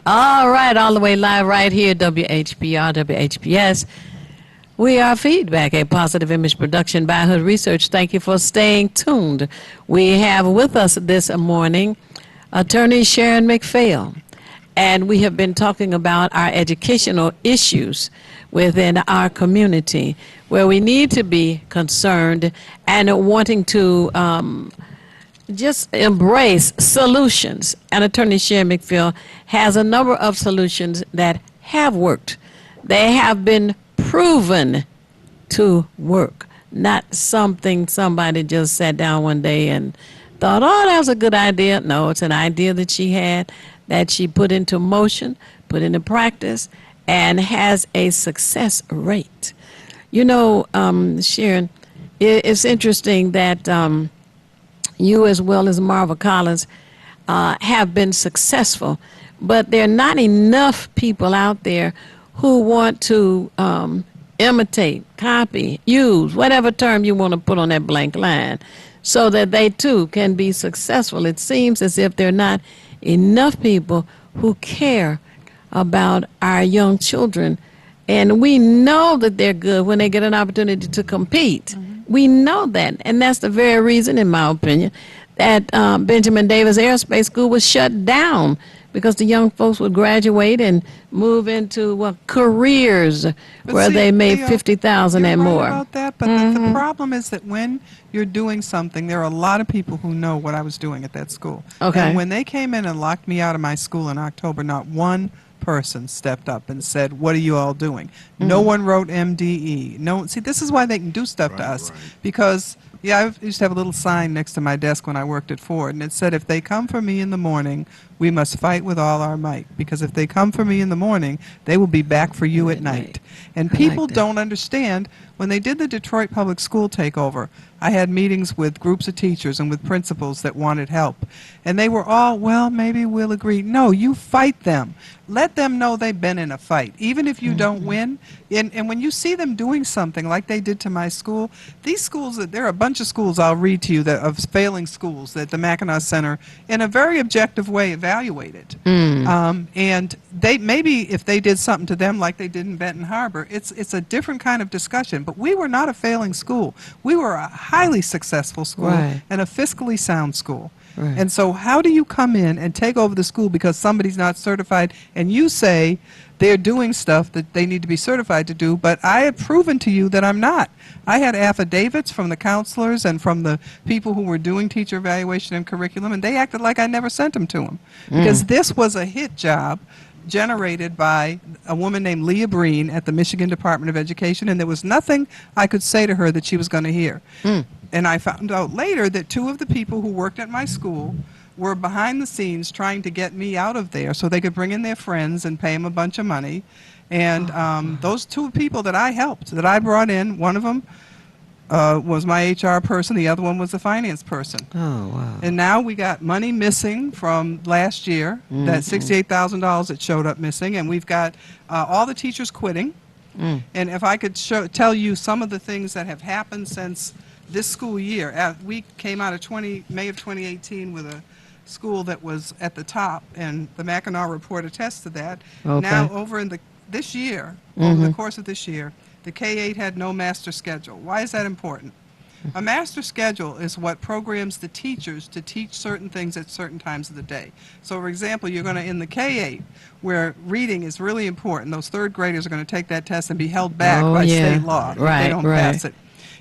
All right, all the way live right here, WHPR, WHPS. We are Feedback, a positive image production by Hood Research. Thank you for staying tuned. We have with us this morning Attorney Sharon McPhail, and we have been talking about our educational issues within our community, where we need to be concerned and wanting to just embrace solutions. And Attorney Sharon McPhail has a number of solutions that have worked. They have been proven to work, not something somebody just sat down one day and thought, oh, that was a good idea. No, it's an idea that she had, that she put into motion, put into practice, and has a success rate. You know, Sharon, it's interesting that you, as well as Marva Collins, have been successful, but there are not enough people out there who want to imitate, copy, use, whatever term you want to put on that blank line, so that they too can be successful. It seems as if there are not enough people who care about our young children. And we know that they're good when they get an opportunity to compete. Mm-hmm. We know that. And that's the very reason, in my opinion, that Benjamin Davis Air Space School was shut down, because the young folks would graduate and move into careers where they made $50,000 and more. Right about that, but the problem is that when you're doing something, there are a lot of people who know what I was doing at that school. Okay. And when they came in and locked me out of my school in October, not one person stepped up and said, what are you all doing? No one wrote MDE. No, see, this is why they can do stuff to us. Because, I used to have a little sign next to my desk when I worked at Ford, and it said, if they come for me in the morning, we must fight with all our might. Because if they come for me in the morning, they will be back for you at night. And people don't understand, when they did the Detroit Public School takeover, I had meetings with groups of teachers and with principals that wanted help. And they were all, well, maybe we'll agree. No, you fight them. Let them know they've been in a fight, even if you don't win. And when you see them doing something like they did to my school, these schools, there are a bunch of schools I'll read to you that of failing schools that the Mackinac Center, in a very objective way, evaluated. And they maybe if they did something to them like they did in Benton Harbor, it's a different kind of discussion. But we were not a failing school. We were a highly successful school and a fiscally sound school. Right. And so how do you come in and take over the school because somebody's not certified and you say they're doing stuff that they need to be certified to do, but I have proven to you that I'm not. I had affidavits from the counselors and from the people who were doing teacher evaluation and curriculum, and they acted like I never sent them to them. Because this was a hit job generated by a woman named Leah Breen at the Michigan Department of Education, and there was nothing I could say to her that she was going to hear. And I found out later that two of the people who worked at my school were behind the scenes trying to get me out of there so they could bring in their friends and pay them a bunch of money. And those two people that I helped, that I brought in, one of them was my HR person, the other one was the finance person. Oh, wow. And now we got money missing from last year, that $68,000 that showed up missing, and we've got all the teachers quitting. And if I could tell you some of the things that have happened since this school year, we came out of May of 2018 with a school that was at the top, and the Mackinac report attests to that. Okay. Now, over in this year, over the course of this year, the K-8 had no master schedule. Why is that important? A master schedule is what programs the teachers to teach certain things at certain times of the day. So, for example, you're going to, in the K-8, where reading is really important, those third graders are going to take that test and be held back by state law if they don't pass it.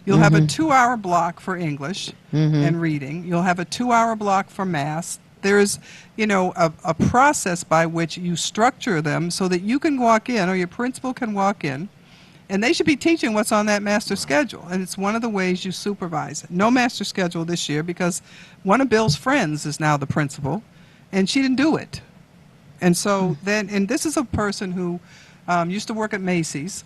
You'll have a 2-hour block for English and reading. You'll have a 2-hour block for math. There's, a process by which you structure them so that you can walk in, or your principal can walk in, and they should be teaching what's on that master schedule. And it's one of the ways you supervise. No master schedule this year because one of Bill's friends is now the principal, and she didn't do it. And so and this is a person who used to work at Macy's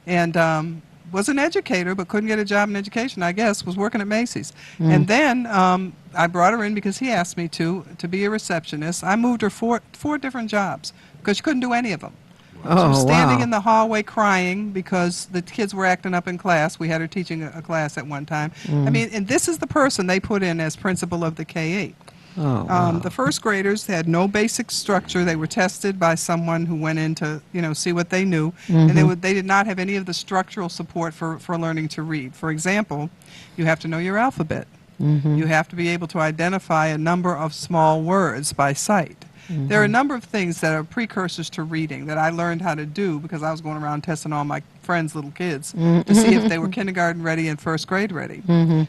and was an educator but couldn't get a job in education, I guess, was working at Macy's. And then I brought her in because he asked me to be a receptionist. I moved her four different jobs because she couldn't do any of them. She was standing in the hallway crying because the kids were acting up in class. We had her teaching a class at one time. I mean, and this is the person they put in as principal of the K-8. Oh, wow. The first graders had no basic structure. They were tested by someone who went in to, see what they knew, and they did not have any of the structural support for learning to read. For example, you have to know your alphabet. You have to be able to identify a number of small words by sight. There are a number of things that are precursors to reading that I learned how to do because I was going around testing all my friends' little kids to see if they were kindergarten ready and first grade ready.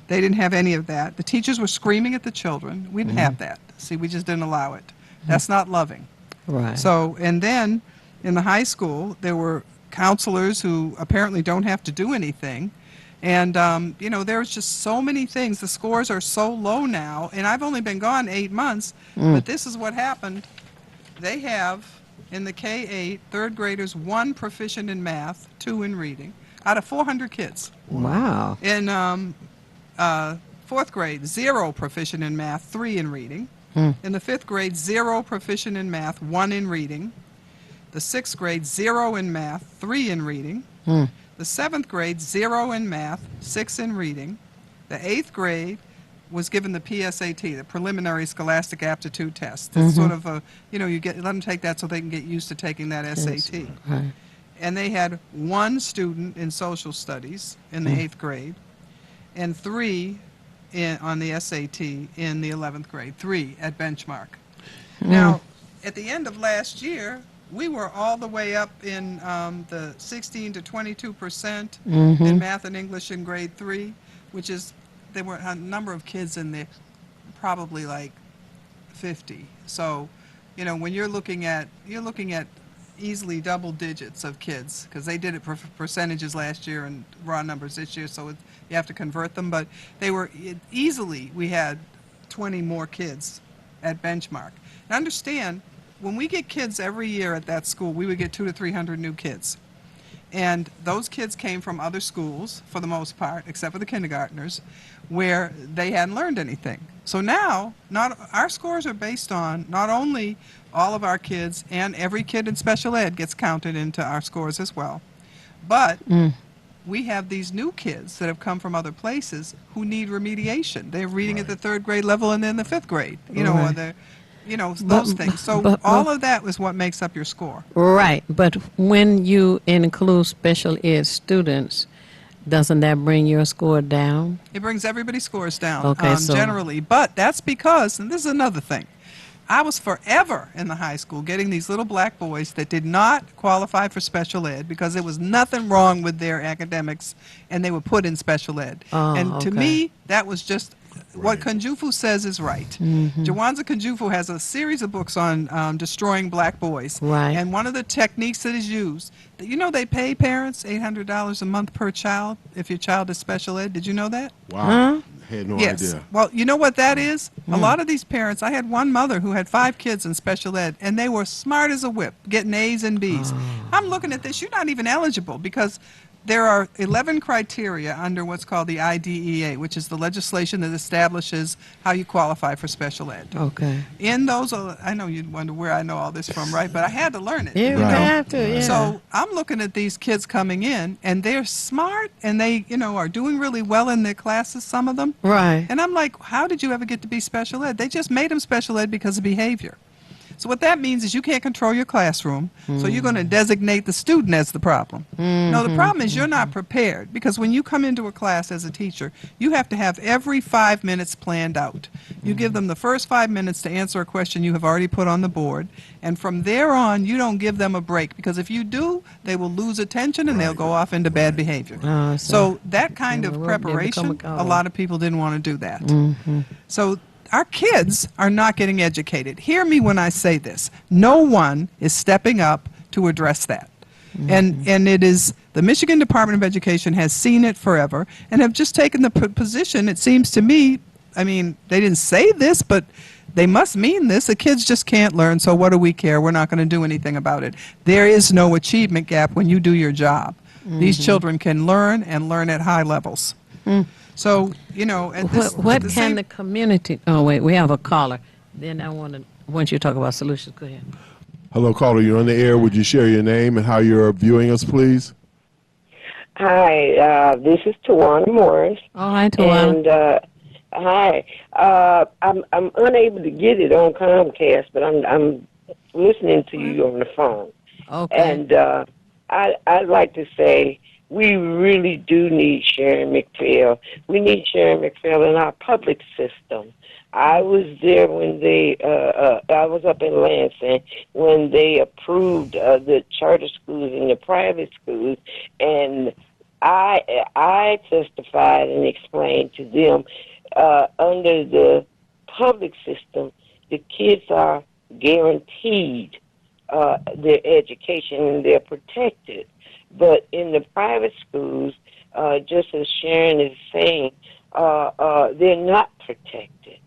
They didn't have any of that. The teachers were screaming at the children. We didn't have that. See, we just didn't allow it. That's not loving. Right. So, and then in the high school, there were counselors who apparently don't have to do anything. And, there's just so many things. The scores are so low now, and I've only been gone 8 months, but this is what happened. They have, in the K-8, third graders, 1 proficient in math, 2 in reading, out of 400 kids. Wow. In fourth grade, 0 proficient in math, 3 in reading. In the fifth grade, 0 proficient in math, 1 in reading. The sixth grade, 0 in math, 3 in reading. The seventh grade, 0 in math, 6 in reading. The eighth grade was given the PSAT, the Preliminary Scholastic Aptitude Test. It's sort of a, you let them take that so they can get used to taking that SAT. Right. And they had 1 student in social studies in the 8th grade and 3 on the SAT in the 11th grade, 3 at benchmark. Now, at the end of last year, we were all the way up in the 16 to 22% in math and English in grade 3, which is, there were a number of kids in there, probably like 50. So, when you're looking at easily double digits of kids, because they did it for percentages last year and raw numbers this year, so you have to convert them. But they were easily, we had 20 more kids at benchmark. And understand, when we get kids every year at that school, we would get 200 to 300 new kids. And those kids came from other schools, for the most part, except for the kindergartners, where they hadn't learned anything. So now, our scores are based on not only all of our kids, and every kid in special ed gets counted into our scores as well, but we have these new kids that have come from other places who need remediation. They're reading at the 3rd grade level and then the 5th grade, or they're those things. So all of that is what makes up your score. Right, but when you include special ed students, doesn't that bring your score down? It brings everybody's scores down, Okay, so generally. But that's because, and this is another thing, I was forever in the high school getting these little black boys that did not qualify for special ed because there was nothing wrong with their academics, and they were put in special ed. And to me, that was just what Kunjufu says is right. Jawanza Kunjufu has a series of books on destroying black boys. Right. And one of the techniques that is used, they pay parents $800 a month per child if your child is special ed. Did you know that? Wow. Had no Yes. idea. Well, you know what that is? A lot of these parents, I had one mother who had 5 kids in special ed, and they were smart as a whip, getting A's and B's. I'm looking at this. You're not even eligible because there are 11 criteria under what's called the IDEA, which is the legislation that establishes how you qualify for special ed. Okay. In those, I know you'd wonder where I know all this from, right? But I had to learn it. You Right. have to, yeah. So I'm looking at these kids coming in, and they're smart, and they, are doing really well in their classes, some of them. Right. And I'm like, how did you ever get to be special ed? They just made them special ed because of behavior. So what that means is you can't control your classroom, so you're going to designate the student as the problem. No, the problem is you're not prepared, because when you come into a class as a teacher, you have to have every 5 minutes planned out. You give them the first 5 minutes to answer a question you have already put on the board, and from there on, you don't give them a break, because if you do, they will lose attention and they'll go off into bad behavior. So that kind of They become preparation, a a lot of people didn't want to do that. So our kids are not getting educated. Hear me when I say this. No one is stepping up to address that. And it is, the Michigan Department of Education has seen it forever and have just taken the position, it seems to me, I mean, they didn't say this, but they must mean this. The kids just can't learn, so what do we care? We're not going to do anything about it. There is no achievement gap when you do your job. These children can learn and learn at high levels. So, at this, What can the community? Oh wait, we have a caller. Then once you talk about solutions, go ahead. Hello, caller. You're on the air. Would you share your name and how you're viewing us, please? Hi, this is Tawana Morris. All right, Tawana. And Hi. I'm unable to get it on Comcast, but I'm listening to you on the phone. Okay. And I'd like to say we really do need Sharon McPhail. We need Sharon McPhail in our public system. I was there when I was up in Lansing when they approved the charter schools and the private schools, and I testified and explained to them under the public system, the kids are guaranteed their education and they're protected. But in the private schools, just as Sharon is saying, they're not protected.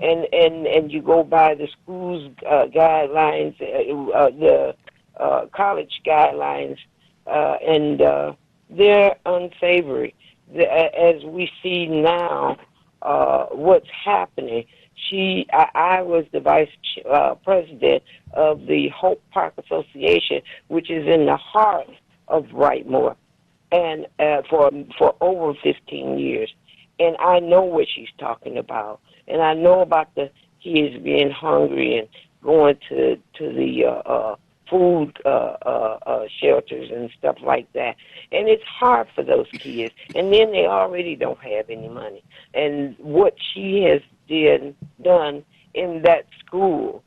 And you go by the school's guidelines, the college guidelines, and they're unsavory. As we see now, what's happening. I was the vice president of the Hope Park Association, which is in the heart of Brightmoor, and for over 15 years. And I know what she's talking about, and I know about the kids being hungry and going to the food shelters and stuff like that. And it's hard for those kids. And then they already don't have any money. And what she has done in that school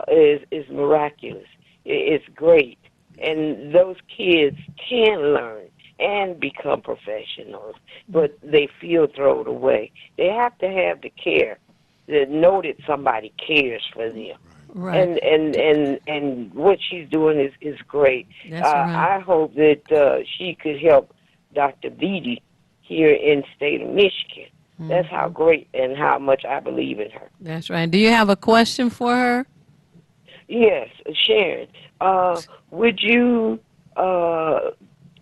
is miraculous. It's great. And those kids can learn and become professionals, but they feel thrown away. They have to have the care, to know that somebody cares for them. Right. And what she's doing is great. That's right. I hope that she could help Dr. Beatty here in the state of Michigan. That's how great and how much I believe in her. That's right. Do you have a question for her? Yes, Sharon. Would you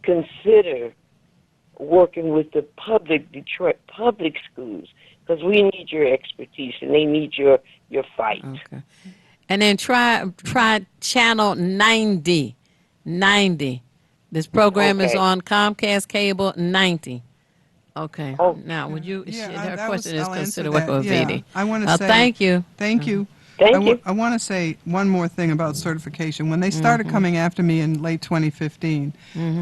consider working with the Detroit public schools? Because we need your expertise and they need your fight. Okay. And then try channel 90. 90. This program is Okay. on Comcast Cable 90. Okay. Oh. Now, would you? Her that question is I'll answer consider that. working with Yeah, VD. I want to say Thank you. Thank you. Thank you. I want to say one more thing about certification. When they started coming after me in late 2015,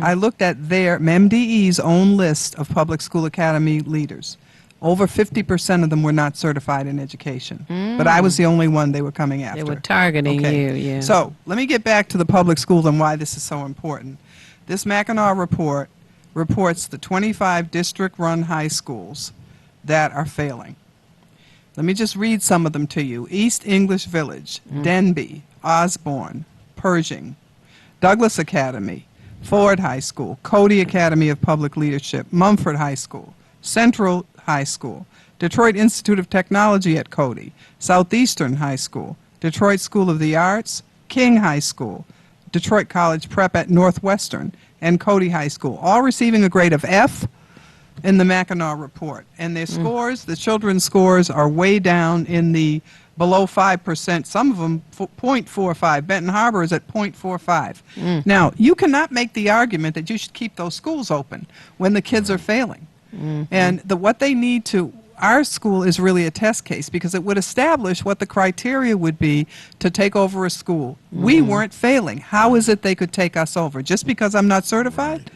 I looked at their MDE's own list of public school academy leaders. Over 50% of them were not certified in education, but I was the only one they were coming after. They were targeting you, yeah. So let me get back to the public schools and why this is so important. This Mackinac report reports the 25 district-run high schools that are failing. Let me just read some of them to you. East English Village, Denby, Osborne, Pershing, Douglas Academy, Ford High School, Cody Academy of Public Leadership, Mumford High School, Central High School, Detroit Institute of Technology at Cody, Southeastern High School, Detroit School of the Arts, King High School, Detroit College Prep at Northwestern, and Cody High School, all receiving a grade of F in the Mackinac report. And their scores, the children's scores, are way down in the below 5%, some of them 0.45. Benton Harbor is at 0.45. Now, you cannot make the argument that you should keep those schools open when the kids are failing. And what they need to, our school is really a test case because it would establish what the criteria would be to take over a school. We weren't failing. How is it they could take us over? Just because I'm not certified?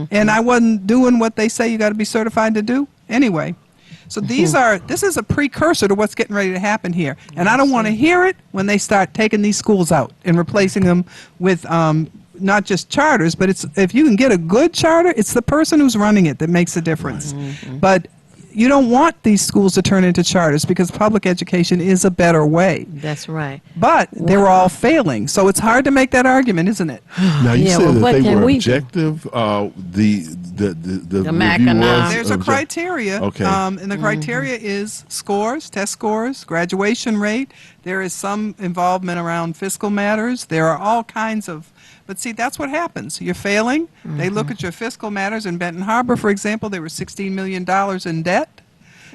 And I wasn't doing what they say you got to be certified to do? Anyway. So this is a precursor to what's getting ready to happen here. And I don't want to hear it when they start taking these schools out and replacing them with not just charters, but if you can get a good charter, it's the person who's running it that makes a difference. But you don't want these schools to turn into charters because public education is a better way. That's right. But they're all failing, so it's hard to make that argument, isn't it? Now you Yeah, said well, that what they can were we do? objective. The review Mackinac. was There's a criteria, Okay. and the criteria is scores, test scores, graduation rate. There is some involvement around fiscal matters. There are all kinds of, but see, that's what happens. You're failing. They look at your fiscal matters. In Benton Harbor, for example, they were $16 million in debt.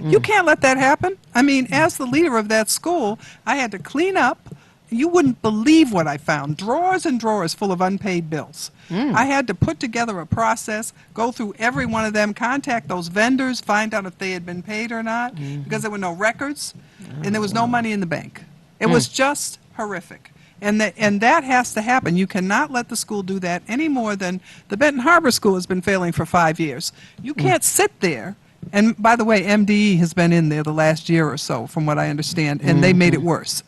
You can't let that happen. I mean, as the leader of that school, I had to clean up you wouldn't believe what I found. Drawers and drawers full of unpaid bills. I had to put together a process, go through every one of them, contact those vendors, find out if they had been paid or not, because there were no records and there was no money in the bank. It was just horrific. And that has to happen. You cannot let the school do that any more than the Benton Harbor School has been failing for 5 years. You can't sit there. And by the way, MDE has been in there the last year or so, from what I understand, and they made it worse.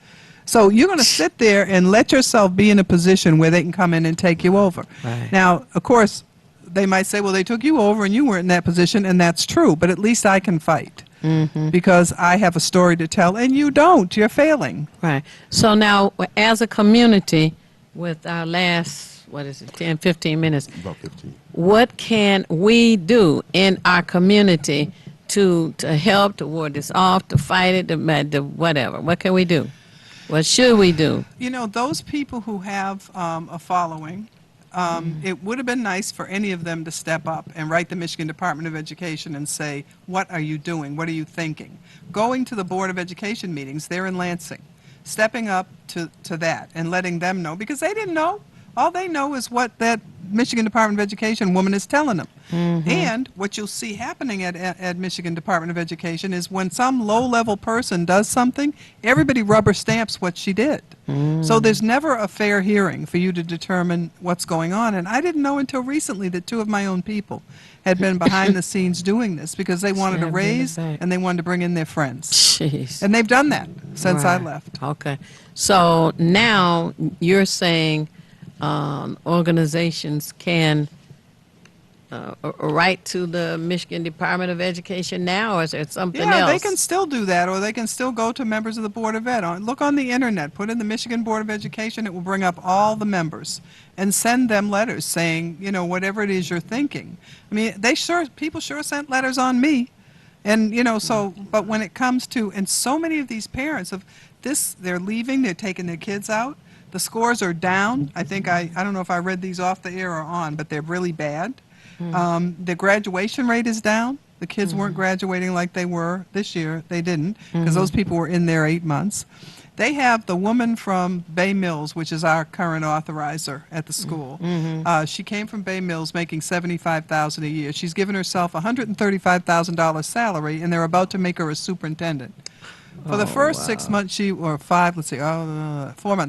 So you're going to sit there and let yourself be in a position where they can come in and take you over. Right. Now, of course, they might say, well, they took you over and you weren't in that position, and that's true, but at least I can fight. Because I have a story to tell, and you don't. You're failing. Right. So now, as a community, with our last, 10, 15 minutes, About 15. what can we do in our community to help, to ward this off, to fight it, to whatever? What can we do? What should we do? You know, those people who have a following, it would have been nice for any of them to step up and write the Michigan Department of Education and say, what are you doing? What are you thinking? Going to the Board of Education meetings, they're in Lansing, stepping up to that and letting them know, because they didn't know. All they know is what that Michigan Department of Education woman is telling them. And what you'll see happening at Michigan Department of Education is when some low-level person does something, everybody rubber stamps what she did. So there's never a fair hearing for you to determine what's going on. And I didn't know until recently that 2 of my own people had been behind the scenes doing this because they wanted to Stab me in the raise back. and they wanted to bring in their friends. Jeez. And they've done that since I Right. left. Okay. So now you're saying organizations can write to the Michigan Department of Education now, or is there something Yeah, else? they can still do that, or they can still go to members of the Board of Ed. Look on the internet, put in the Michigan Board of Education, it will bring up all the members, and send them letters saying, you know, whatever it is you're thinking. I mean, people sure sent letters on me, and, you know, so, but when it comes to, and so many of these parents of this, they're leaving, they're taking their kids out, the scores are down. I think, I don't know if I read these off the air or on, but they're really bad. The graduation rate is down. The kids weren't graduating like they were this year. They didn't, because those people were in there 8 months. They have the woman from Bay Mills, which is our current authorizer at the school. She came from Bay Mills making $75,000 a year. She's given herself a $135,000 salary, and they're about to make her a superintendent. For the first 6 months, 4 months.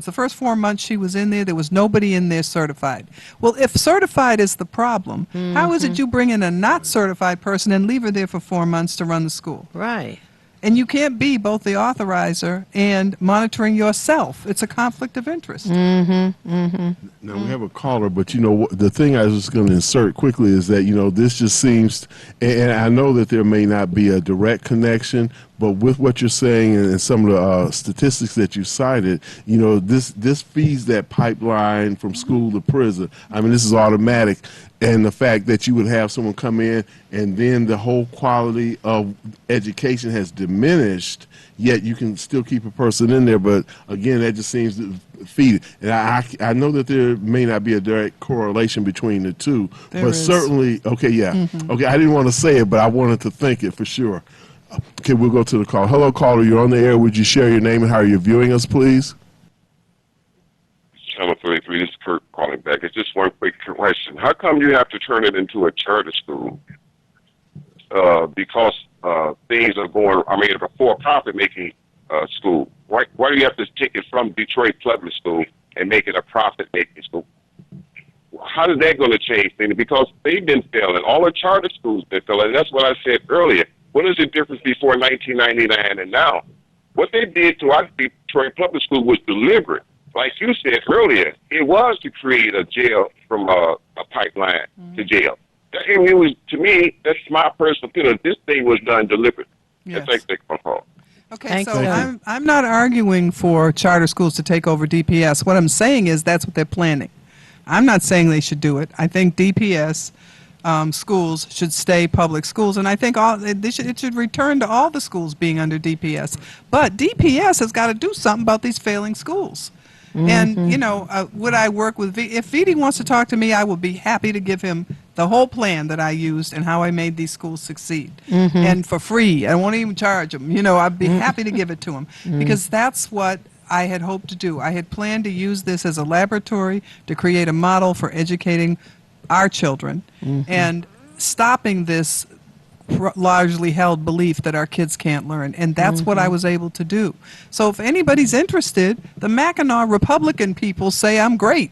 The first 4 months she was in there was nobody in there certified. Well, if certified is the problem, how is it you bring in a not certified person and leave her there for 4 months to run the school? Right. And you can't be both the authorizer and monitoring yourself. It's a conflict of interest. Now we have a caller, but you know the thing I was just going to insert quickly is that you know this just seems, and I know that there may not be a direct connection, but with what you're saying and some of the statistics that you cited, you know this feeds that pipeline from school to prison. I mean, this is automatic. And the fact that you would have someone come in and then the whole quality of education has diminished, yet you can still keep a person in there. But again, that just seems to feed it. And I know that there may not be a direct correlation between the two, There but is. certainly, okay, yeah. Okay, I didn't want to say it, but I wanted to think it for sure. Okay, we'll go to the call. Hello, caller, you're on the air. Would you share your name and how you're viewing us, please? Channel 33, this is Kurt calling back. It's just one quick question. How come you have to turn it into a charter school? Because things are going, I mean, a for-profit making school. Why do you have to take it from Detroit Public School and make it a profit-making school? How is that going to change things? Because they've been failing. All the charter schools been failing. And that's what I said earlier. What is the difference before 1999 and now? What they did to our Detroit Public School was deliberate. Like you said earlier, it was to create a jail from a pipeline to jail. It was, to me, that's my personal opinion. This thing was done deliberately. Yes. That's my call. Okay, Thank so you. I'm not arguing for charter schools to take over DPS. What I'm saying is that's what they're planning. I'm not saying they should do it. I think DPS schools should stay public schools, and I think it should return to all the schools being under DPS. But DPS has got to do something about these failing schools. And, you know, would I work with if Vidi wants to talk to me, I will be happy to give him the whole plan that I used and how I made these schools succeed. And for free. I won't even charge him. You know, I'd be happy to give it to him because that's what I had hoped to do. I had planned to use this as a laboratory to create a model for educating our children and stopping this largely held belief that our kids can't learn. And that's what I was able to do. So if anybody's interested, the Mackinac Republican people say I'm great.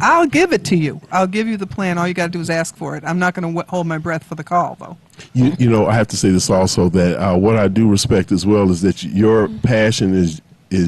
I'll give it to you. I'll give you the plan. All you got to do is ask for it. I'm not going to hold my breath for the call, though. You know, I have to say this also, that what I do respect as well is that your passion is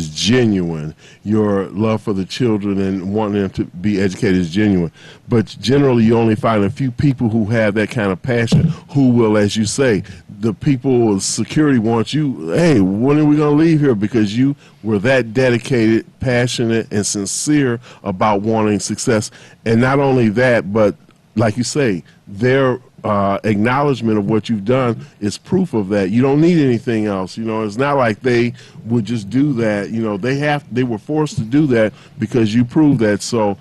genuine. Your love for the children and wanting them to be educated is genuine. But generally, you only find a few people who have that kind of passion who will, as you say, the people with security want you, hey, when are we going to leave here? Because you were that dedicated, passionate, and sincere about wanting success. And not only that, but like you say, their acknowledgement of what you've done is proof of that. You don't need anything else. You know, it's not like they would just do that. You know, they were forced to do that because you proved that. So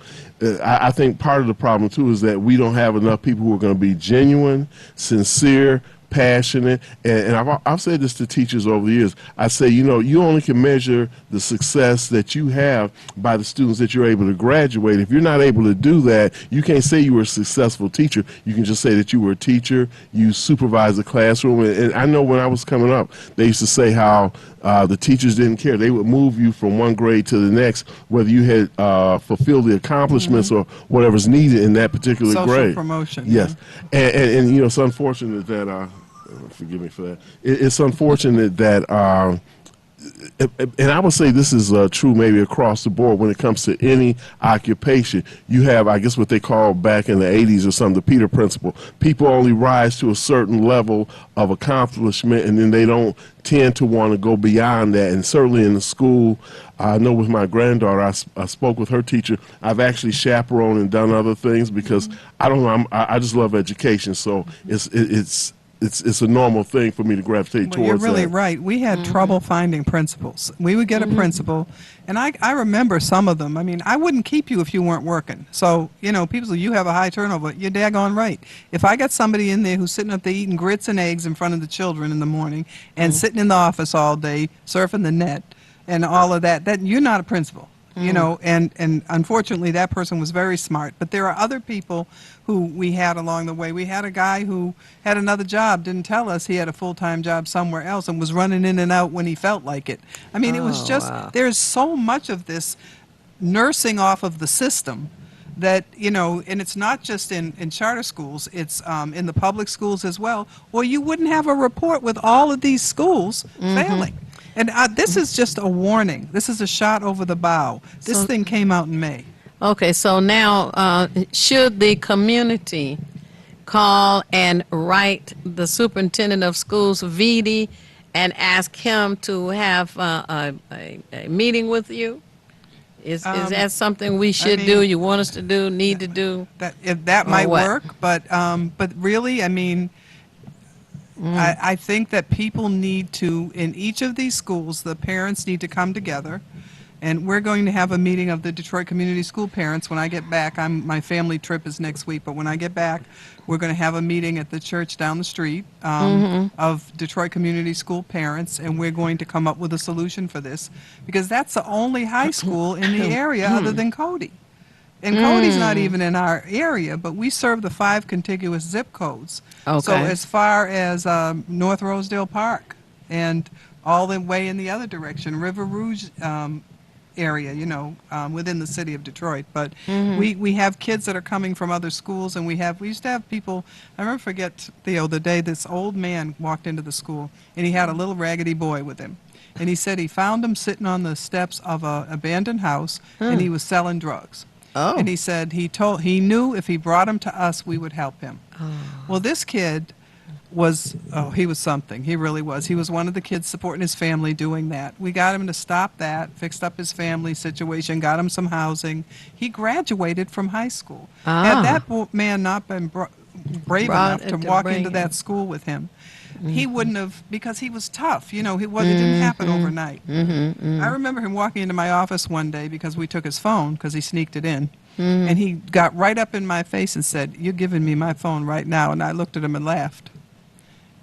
I think part of the problem too is that we don't have enough people who are going to be genuine, sincere, passionate, and I've said this to teachers over the years. I say, you know, you only can measure the success that you have by the students that you're able to graduate. If you're not able to do that, you can't say you were a successful teacher. You can just say that you were a teacher, you supervised the classroom. And I know when I was coming up, they used to say how the teachers didn't care. They would move you from one grade to the next, whether you had fulfilled the accomplishments or whatever's needed in that particular Social grade. promotion. Yes. And you know, it's unfortunate that, forgive me for that, it's unfortunate that, and I would say this is true maybe across the board when it comes to any occupation. You have, I guess, what they call back in the 80s or something, the Peter Principle. People only rise to a certain level of accomplishment, and then they don't tend to want to go beyond that. And certainly in the school, I know with my granddaughter, I spoke with her teacher. I've actually chaperoned and done other things because I don't know, I just love education. So it's a normal thing for me to gravitate Well, towards you're really that. right. We had trouble finding principals. We would get a principal, and I remember some of them. I mean, I wouldn't keep you if you weren't working. So, you know, people say, you have a high turnover. You're daggone right. If I got somebody in there who's sitting up there eating grits and eggs in front of the children in the morning and sitting in the office all day surfing the net and all of that, that you're not a principal. You know, and unfortunately that person was very smart. But there are other people who we had along the way. We had a guy who had another job, didn't tell us he had a full-time job somewhere else and was running in and out when he felt like it. I mean, it was just, there's so much of this nursing off of the system that, you know, and it's not just in charter schools, it's in the public schools as well, or you wouldn't have a report with all of these schools failing. And this is just a warning. This is a shot over the bow. This thing came out in May. Okay, so now, should the community call and write the superintendent of schools, VD, and ask him to have a meeting with you? Is that something we should do, you want us to do, need to do? That might what? work, but really, I mean, I think that people need to, in each of these schools, the parents need to come together. And we're going to have a meeting of the Detroit Community School parents when I get back. My family trip is next week, but when I get back, we're going to have a meeting at the church down the street of Detroit Community School parents, and we're going to come up with a solution for this, because that's the only high school in the area other than Cody. And Cody's not even in our area, but we serve the 5 contiguous zip codes. Okay. So as far as North Rosedale Park and all the way in the other direction, River Rouge area, you know, within the city of Detroit. But we have kids that are coming from other schools, and we used to have people. I remember, forget the other day, this old man walked into the school, and he had a little raggedy boy with him. And he said he found him sitting on the steps of an abandoned house, and he was selling drugs. Oh. And he said he knew if he brought him to us, we would help him. Well, this kid he was something. He really was. He was one of the kids supporting his family doing that. We got him to stop that, fixed up his family situation, got him some housing. He graduated from high school. Had that man not been brave enough to walk into that school with him, he wouldn't have, because he was tough. You know, it didn't happen overnight. I remember him walking into my office one day because we took his phone because he sneaked it in. And he got right up in my face and said, "You're giving me my phone right now." And I looked at him and laughed.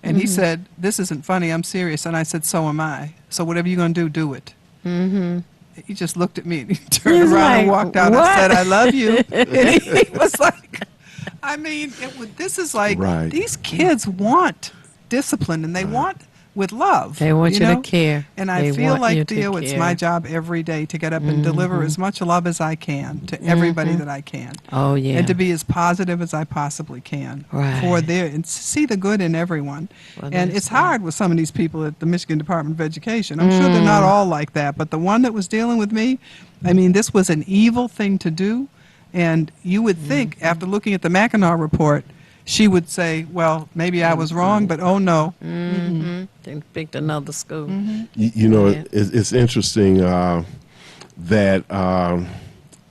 And he said, "This isn't funny, I'm serious." And I said, "So am I. So whatever you're going to do, do it." He just looked at me and he turned He's around and like, walked out. "What?" I said, I love you. And he was like, I mean, this is like, Right. these kids want discipline and they want with love. They want you to know? care. And I They feel want you like, to Theo, it's care. my job every day to get up and deliver as much love as I can to everybody that I can. Oh, yeah. And to be as positive as I possibly can Right. for their, and see the good in everyone. Well, And that's it's hard with some of these people at the Michigan Department of Education. I'm sure they're not all like that, but the one that was dealing with me, I mean, this was an evil thing to do. And you would think, after looking at the Mackinac report, she would say, well, maybe I was wrong, but oh no. They picked another school. You know, Yeah. it's interesting that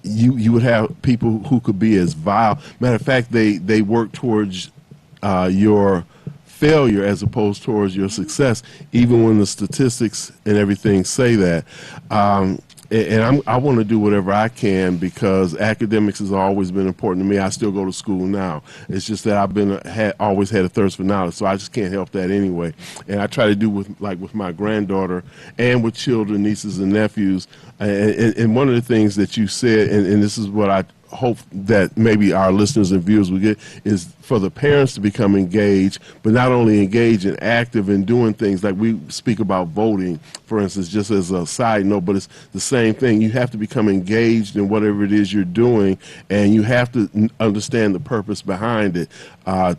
you would have people who could be as vile. Matter of fact, they work towards your failure as opposed towards your success, even when the statistics and everything say that. I want to do whatever I can because academics has always been important to me. I still go to school now. It's just that I've always had a thirst for knowledge, so I just can't help that anyway. And I try to do with my granddaughter and with children, nieces and nephews. And one of the things that you said, and this is what I hope that maybe our listeners and viewers will get, is for the parents to become engaged, but not only engaged and active in doing things like we speak about voting, for instance, just as a side note, but it's the same thing. You have to become engaged in whatever it is you're doing, and you have to understand the purpose behind it.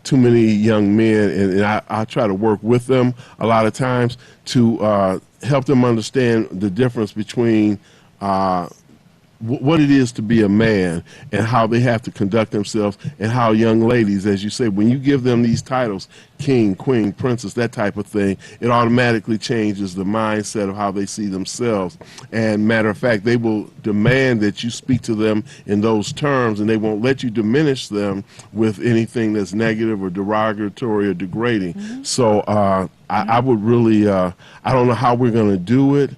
Too many young men, and I try to work with them a lot of times to help them understand the difference between what it is to be a man and how they have to conduct themselves, and how young ladies, as you say, when you give them these titles, king, queen, princess, that type of thing, it automatically changes the mindset of how they see themselves. And matter of fact, they will demand that you speak to them in those terms, and they won't let you diminish them with anything that's negative or derogatory or degrading. So I would really, I don't know how we're going to do it.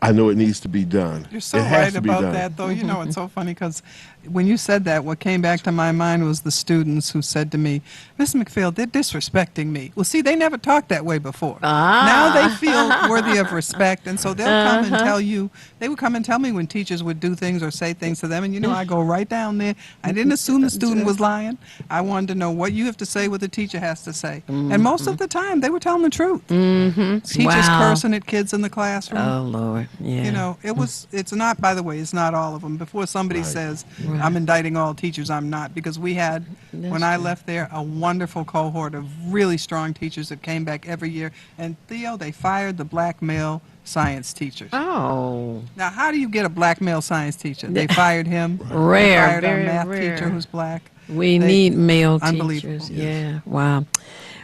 I know it needs to be done. You're so It has right to be about done. that, though. You know, it's so funny because when you said that, what came back to my mind was the students who said to me, Miss McPhail, they're disrespecting me. Well, see, they never talked that way before. Now they feel worthy of respect, and so they'll come and tell you. They would come and tell me when teachers would do things or say things to them, and, you know, I go right down there. I didn't assume the student was lying. I wanted to know what you have to say, what the teacher has to say. And most of the time, they were telling the truth. Teachers Wow. cursing at kids in the classroom. Oh, Lord. Yeah. You know, it's not, by the way, it's not all of them. Before somebody says, I'm indicting all teachers, I'm not. Because we had, when I left there, a wonderful cohort of really strong teachers that came back every year. And Theo, they fired the black male science teachers. Oh. Now, how do you get a black male science teacher? They fired him. Rare, They fired our very math rare. teacher who's black. We They- need male unbelievable. teachers. Yeah. Wow.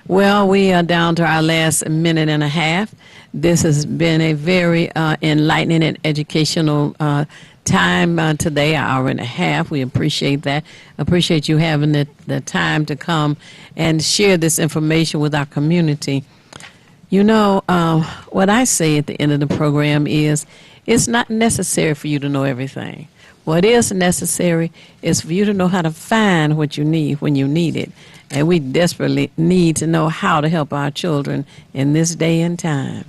Well, we are down to our last minute and a half. This has been a very enlightening and educational time today, an hour and a half. We appreciate that. Appreciate you having the time to come and share this information with our community. You know, what I say at the end of the program is it's not necessary for you to know everything. What is necessary is for you to know how to find what you need when you need it. And we desperately need to know how to help our children in this day and time.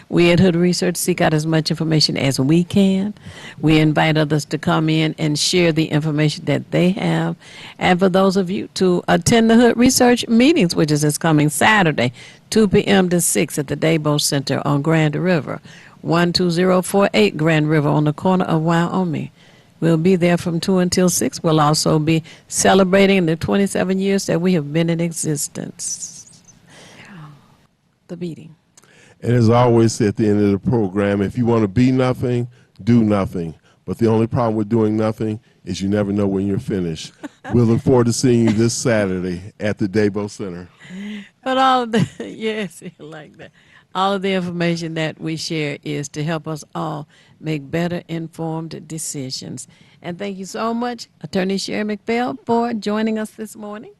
We at Hood Research seek out as much information as we can. We invite others to come in and share the information that they have. And for those of you to attend the Hood Research meetings, which is this coming Saturday, 2 p.m. to 6 at the Dabo Center on Grand River, 12048 Grand River on the corner of Wyoming. We'll be there from 2 until 6. We'll also be celebrating the 27 years that we have been in existence. The meeting. And as I always say at the end of the program, if you want to be nothing, do nothing. But the only problem with doing nothing is you never know when you're finished. We'll look forward to seeing you this Saturday at the Dabo Center. But all of the, yes, like that. All of the information that we share is to help us all make better informed decisions. And thank you so much, Attorney Sherry McPhail, for joining us this morning.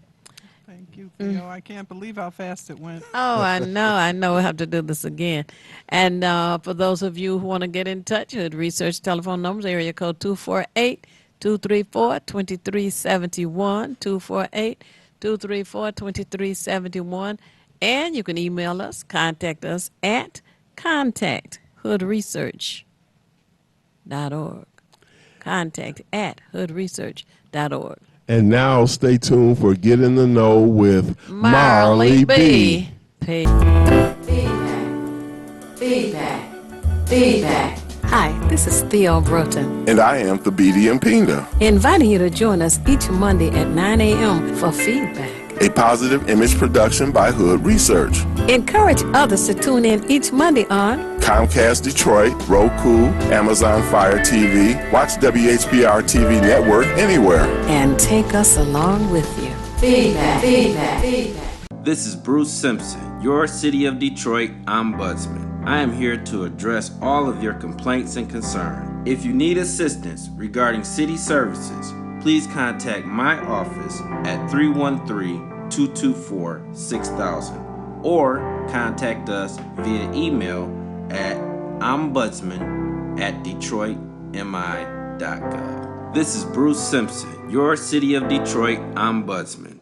Thank you, Theo. I can't believe how fast it went. Oh, I know. We'll have to do this again. And for those of you who want to get in touch, Hood Research telephone numbers, area code 248-234-2371, 248-234-2371. And you can email us, contact us at contact hoodresearch.org. Contact at hoodresearch.org. And now stay tuned for Get in the Know with Marley B. Feedback. Hi, this is Theo Broughton, And I am Thabiti Mpinga. inviting you to join us each Monday at 9 a.m. for feedback. A positive image production by Hood Research. Encourage others to tune in each Monday on Comcast Detroit, Roku, Amazon Fire TV. Watch WHPR TV Network anywhere. and take us along with you. Feedback. This is Bruce Simpson, your City of Detroit Ombudsman. I am here to address all of your complaints and concerns. If you need assistance regarding city services, please contact my office at 313-224-6000 or contact us via email at ombudsman@detroitmi.gov. This is Bruce Simpson, your City of Detroit Ombudsman.